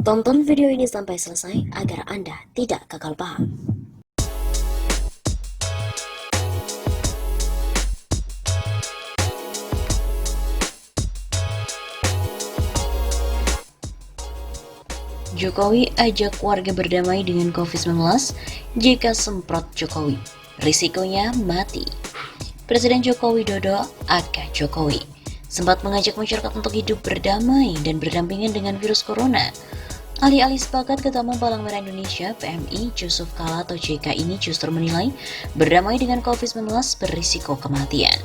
Tonton video ini sampai selesai agar Anda tidak gagal paham. Jokowi ajak warga berdamai dengan COVID-19 jika semprot Jokowi. Risikonya mati. Presiden Joko Widodo aka Jokowi sempat mengajak masyarakat untuk hidup berdamai dan berdampingan dengan virus corona. Alih-alih sepakat, Ketua Umum Palang Merah Indonesia (PMI) Yusuf Kala atau JK ini justru menilai berdamai dengan COVID-19 berisiko kematian.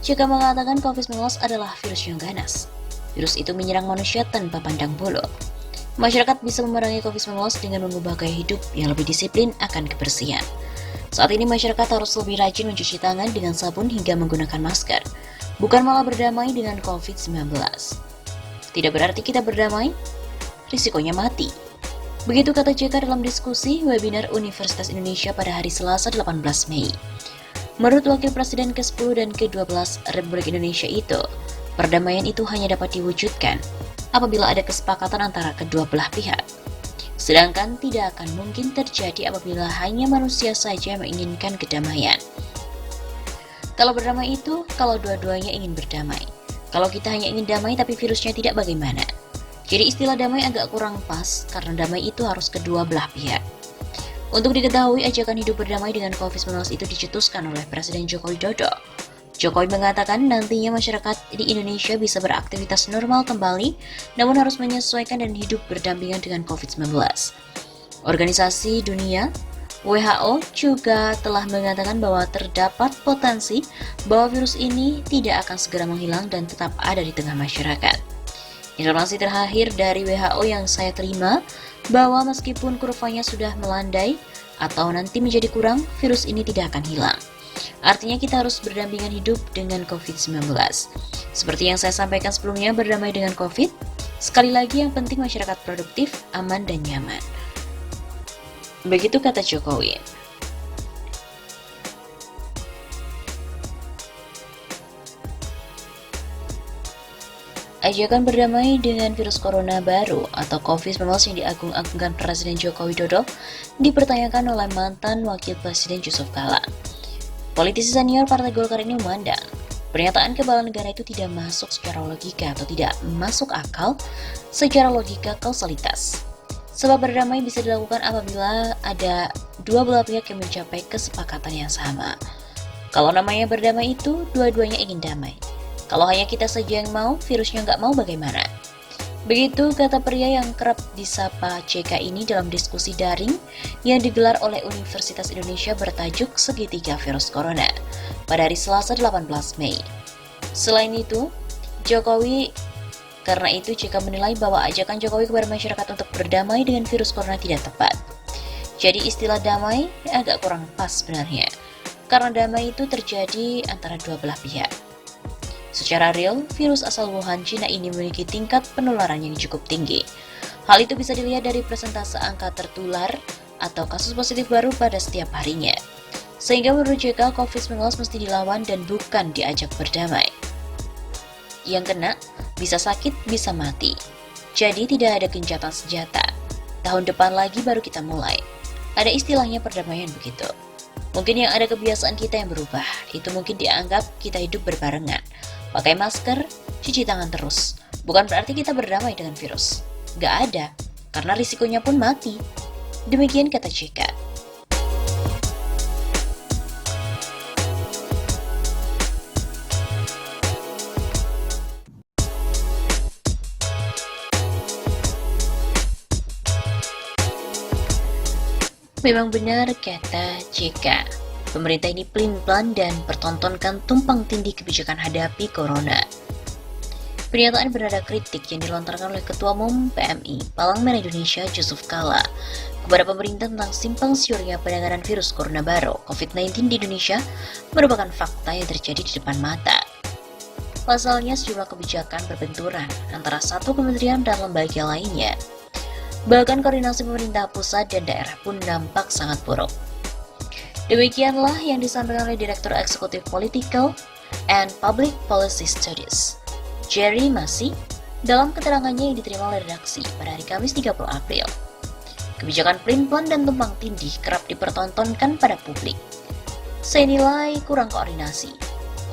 JK mengatakan COVID-19 adalah virus yang ganas. Virus itu menyerang manusia tanpa pandang bulu. Masyarakat bisa memerangi COVID-19 dengan mengubah gaya hidup yang lebih disiplin akan kebersihan. Saat ini masyarakat harus lebih rajin mencuci tangan dengan sabun hingga menggunakan masker, bukan malah berdamai dengan COVID-19. Tidak berarti kita berdamai, risikonya mati. Begitu kata JK dalam diskusi webinar Universitas Indonesia pada hari Selasa 18 Mei. Menurut Wakil Presiden ke-10 dan ke-12 Republik Indonesia itu, perdamaian itu hanya dapat diwujudkan apabila ada kesepakatan antara kedua belah pihak. Sedangkan tidak akan mungkin terjadi apabila hanya manusia saja yang menginginkan kedamaian. Kalau berdamai itu, kalau dua-duanya ingin berdamai. Kalau kita hanya ingin damai tapi virusnya tidak, bagaimana? Jadi istilah damai agak kurang pas karena damai itu harus kedua belah pihak. Untuk diketahui, ajakan hidup berdamai dengan COVID-19 itu dicetuskan oleh Presiden Joko Widodo. Jokowi mengatakan nantinya masyarakat di Indonesia bisa beraktivitas normal kembali, namun harus menyesuaikan dan hidup berdampingan dengan COVID-19. Organisasi Dunia WHO juga telah mengatakan bahwa terdapat potensi bahwa virus ini tidak akan segera menghilang dan tetap ada di tengah masyarakat. Informasi terakhir dari WHO yang saya terima bahwa meskipun kurvanya sudah melandai atau nanti menjadi kurang, virus ini tidak akan hilang. Artinya kita harus berdampingan hidup dengan COVID-19. Seperti yang saya sampaikan sebelumnya, berdamai dengan COVID. Sekali lagi yang penting masyarakat produktif, aman, dan nyaman. Begitu kata Jokowi. Ajakan berdamai dengan virus corona baru atau COVID-19 yang diagung-agungkan Presiden Joko Widodo dipertanyakan oleh mantan Wakil Presiden Yusuf Kala. Politisi senior Partai Golkar ini memandang pernyataan kepala negara itu tidak masuk secara logika atau tidak masuk akal secara logika kausalitas. Sebab berdamai bisa dilakukan apabila ada dua belah pihak yang mencapai kesepakatan yang sama. Kalau namanya berdamai itu, dua-duanya ingin damai. Kalau hanya kita saja yang mau, virusnya nggak mau, bagaimana? Begitu kata pria yang kerap disapa JK ini dalam diskusi daring yang digelar oleh Universitas Indonesia bertajuk Segitiga Virus Corona pada hari Selasa 18 Mei. Selain itu, karena itu JK menilai bahwa ajakan Jokowi kepada masyarakat untuk berdamai dengan virus corona tidak tepat. Jadi istilah damai agak kurang pas sebenarnya, karena damai itu terjadi antara dua belah pihak. Secara real, virus asal Wuhan, Cina ini memiliki tingkat penularan yang cukup tinggi. Hal itu bisa dilihat dari persentase angka tertular atau kasus positif baru pada setiap harinya. Sehingga menurut JK, COVID-19 mesti dilawan dan bukan diajak berdamai. Yang kena bisa sakit, bisa mati. Jadi tidak ada gencatan senjata. Tahun depan lagi baru kita mulai. Ada istilahnya perdamaian begitu. Mungkin yang ada kebiasaan kita yang berubah, itu mungkin dianggap kita hidup berbarengan. Pakai masker, cuci tangan terus. Bukan berarti kita berdamai dengan virus. Gak ada, karena risikonya pun mati. Demikian kata JK. Memang benar kata JK. Pemerintah ini pelin-pelan dan pertontonkan tumpang tindih kebijakan hadapi corona. Pernyataan bernada kritik yang dilontarkan oleh Ketua Umum PMI Palang Merah Indonesia Yusuf Kala kepada pemerintah tentang simpang siurnya penanganan virus corona baru COVID-19 di Indonesia merupakan fakta yang terjadi di depan mata. Pasalnya sejumlah kebijakan berbenturan antara satu kementerian dan lembaga lainnya. Bahkan koordinasi pemerintah pusat dan daerah pun nampak sangat buruk. Demikianlah yang disampaikan oleh Direktur Eksekutif Political and Public Policy Studies, Jerry Masih, Dalam keterangannya yang diterima oleh redaksi pada hari Kamis 30 April, kebijakan pelin-pelan dan tumpang tindih kerap dipertontonkan pada publik. Saya nilai kurang koordinasi,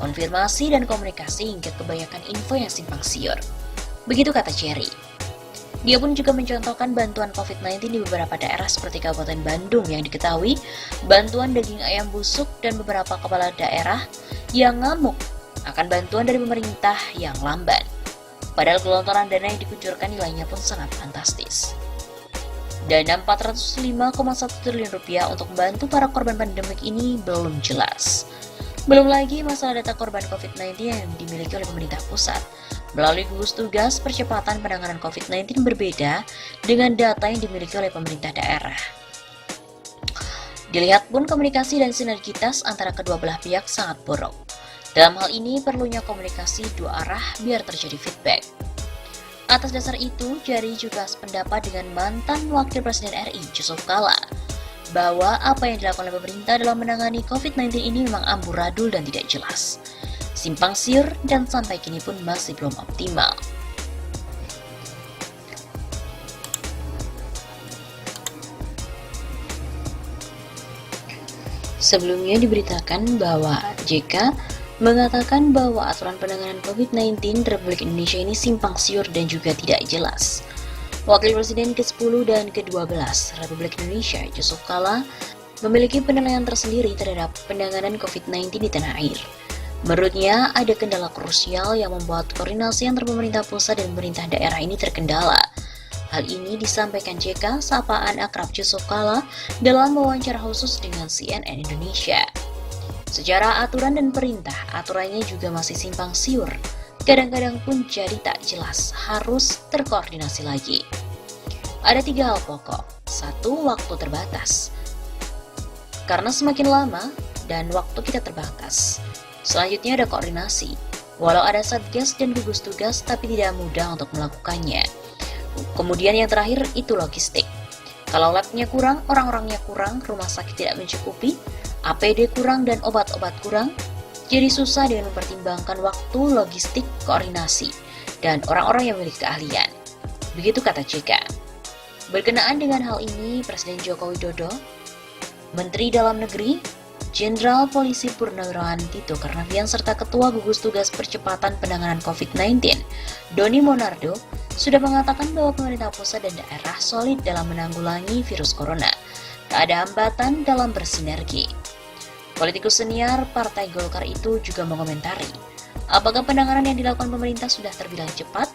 konfirmasi dan komunikasi hingga kebanyakan info yang simpang siur. Begitu kata Cherry. Dia pun juga mencontohkan bantuan COVID-19 di beberapa daerah seperti Kabupaten Bandung yang diketahui bantuan daging ayam busuk dan beberapa kepala daerah yang ngamuk akan bantuan dari pemerintah yang lamban. Padahal gelontoran dana yang dikucurkan nilainya pun sangat fantastis. Dana 405,1 triliun rupiah untuk membantu para korban pandemik ini belum jelas. Belum lagi masalah data korban COVID-19 yang dimiliki oleh pemerintah pusat melalui gugus tugas percepatan penanganan COVID-19 berbeda dengan data yang dimiliki oleh pemerintah daerah. Dilihat pun komunikasi dan sinergitas antara kedua belah pihak sangat buruk. Dalam hal ini perlunya komunikasi dua arah biar terjadi feedback. Atas dasar itu, Cherry juga sependapat dengan mantan Wakil Presiden RI Yusuf Kala bahwa apa yang dilakukan oleh pemerintah dalam menangani COVID-19 ini memang amburadul dan tidak jelas, simpang siur, dan sampai kini pun masih belum optimal. Sebelumnya diberitakan bahwa JK mengatakan bahwa aturan penanganan COVID-19 di Republik Indonesia ini simpang siur dan juga tidak jelas. Wakil Presiden ke-10 dan ke-12 Republik Indonesia, Yusuf Kala, memiliki penilaian tersendiri terhadap penanganan COVID-19 di tanah air. Menurutnya, ada kendala krusial yang membuat koordinasi antar pemerintah pusat dan pemerintah daerah ini terkendala. Hal ini disampaikan JK sapaan akrab Yusuf Kala dalam wawancara khusus dengan CNN Indonesia. Secara aturan dan perintah, aturannya juga masih simpang siur. Kadang-kadang pun jadi tak jelas, harus terkoordinasi lagi. Ada 3 hal pokok. 1, waktu terbatas. Karena semakin lama dan waktu kita terbatas. Selanjutnya ada koordinasi. Walau ada satgas dan gugus tugas, tapi tidak mudah untuk melakukannya. Kemudian yang terakhir itu logistik. Kalau labnya kurang, orang-orangnya kurang, rumah sakit tidak mencukupi, APD kurang dan obat-obat kurang, jadi susah dengan mempertimbangkan waktu, logistik, koordinasi, dan orang-orang yang memiliki keahlian. Begitu kata JK. Berkenaan dengan hal ini, Presiden Joko Widodo, Menteri Dalam Negeri, Jenderal Polisi Purnawirawan Tito Karnavian, serta Ketua Gugus Tugas Percepatan Penanganan COVID-19, Doni Monardo, sudah mengatakan bahwa pemerintah pusat dan daerah solid dalam menanggulangi virus corona. Tak ada hambatan dalam bersinergi. Politikus senior Partai Golkar itu juga mengomentari, apakah penanganan yang dilakukan pemerintah sudah terbilang cepat?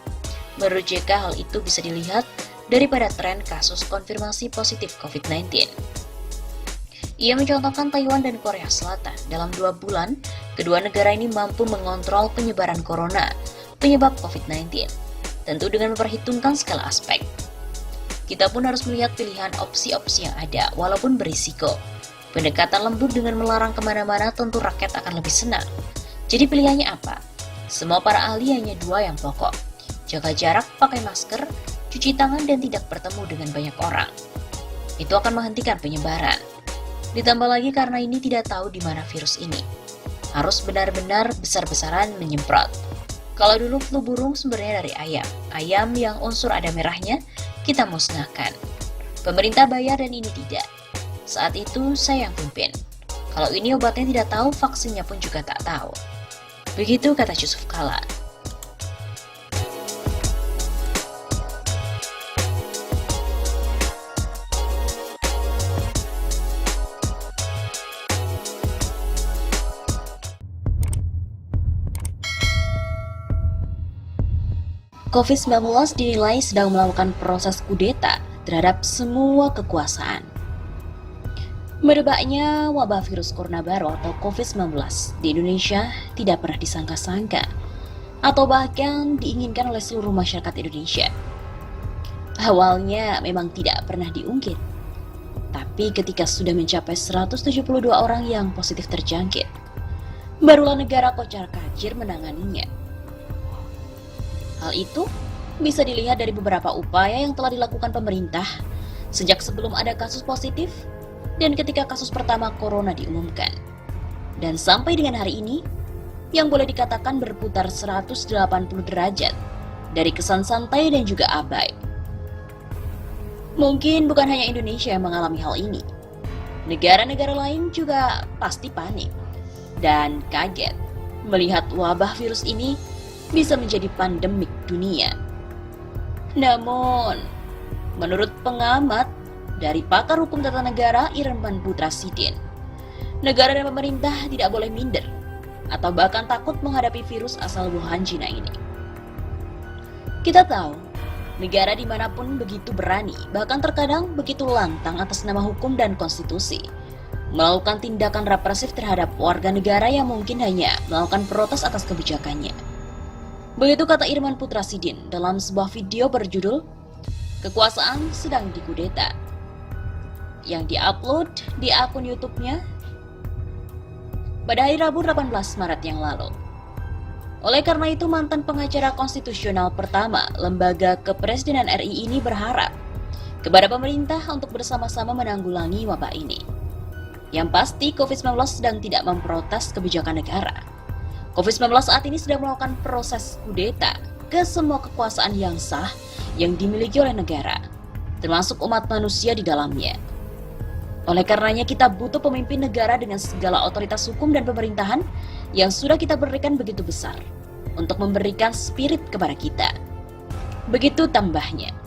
Menurut JK, hal itu bisa dilihat daripada tren kasus konfirmasi positif COVID-19. Ia mencontohkan Taiwan dan Korea Selatan. Dalam 2 bulan, kedua negara ini mampu mengontrol penyebaran corona, penyebab COVID-19, tentu dengan memperhitungkan segala aspek. Kita pun harus melihat pilihan opsi-opsi yang ada, walaupun berisiko. Pendekatan lembut dengan melarang kemana-mana tentu rakyat akan lebih senang. Jadi pilihannya apa? Semua para ahli hanya 2 yang pokok. Jaga jarak, pakai masker, cuci tangan, dan tidak bertemu dengan banyak orang. Itu akan menghentikan penyebaran. Ditambah lagi karena ini tidak tahu di mana virus ini. Harus benar-benar besar-besaran menyemprot. Kalau dulu flu burung sumbernya dari ayam. Ayam yang unsur ada merahnya, kita musnahkan. Pemerintah bayar dan ini tidak. Saat itu saya yang pimpin. Kalau ini obatnya tidak tahu, vaksinnya pun juga tak tahu. Begitu kata Yusuf Kala. COVID-19 dinilai sedang melakukan proses kudeta terhadap semua kekuasaan. Merebaknya wabah virus corona baru atau COVID-19 di Indonesia tidak pernah disangka-sangka atau bahkan diinginkan oleh seluruh masyarakat Indonesia. Awalnya memang tidak pernah diungkit, tapi ketika sudah mencapai 172 orang yang positif terjangkit, barulah negara kocar-kacir menanganinya. Hal itu bisa dilihat dari beberapa upaya yang telah dilakukan pemerintah sejak sebelum ada kasus positif dan ketika kasus pertama corona diumumkan. Dan sampai dengan hari ini, yang boleh dikatakan berputar 180 derajat dari kesan santai dan juga abai. Mungkin bukan hanya Indonesia yang mengalami hal ini. Negara-negara lain juga pasti panik dan kaget melihat wabah virus ini bisa menjadi pandemik dunia. Namun, menurut pengamat dari pakar hukum tata negara Irman Putra Sidin, negara dan pemerintah tidak boleh minder atau bahkan takut menghadapi virus asal Wuhan, Cina ini. Kita tahu, negara dimanapun begitu berani, bahkan terkadang begitu lantang atas nama hukum dan konstitusi, melakukan tindakan represif terhadap warga negara yang mungkin hanya melakukan protes atas kebijakannya. Begitu kata Irman Putra Sidin dalam sebuah video berjudul "Kekuasaan Sedang Dikudeta" yang diupload di akun YouTube-nya pada hari Rabu 18 Maret yang lalu. Oleh karena itu, mantan pengacara konstitusional pertama Lembaga Kepresidenan RI ini berharap kepada pemerintah untuk bersama-sama menanggulangi wabah ini. Yang pasti, COVID-19 sedang tidak memprotes kebijakan negara. COVID-19 saat ini sedang melakukan proses kudeta ke semua kekuasaan yang sah yang dimiliki oleh negara, termasuk umat manusia di dalamnya. Oleh karenanya, kita butuh pemimpin negara dengan segala otoritas hukum dan pemerintahan yang sudah kita berikan begitu besar untuk memberikan spirit kepada kita. Begitu tambahnya.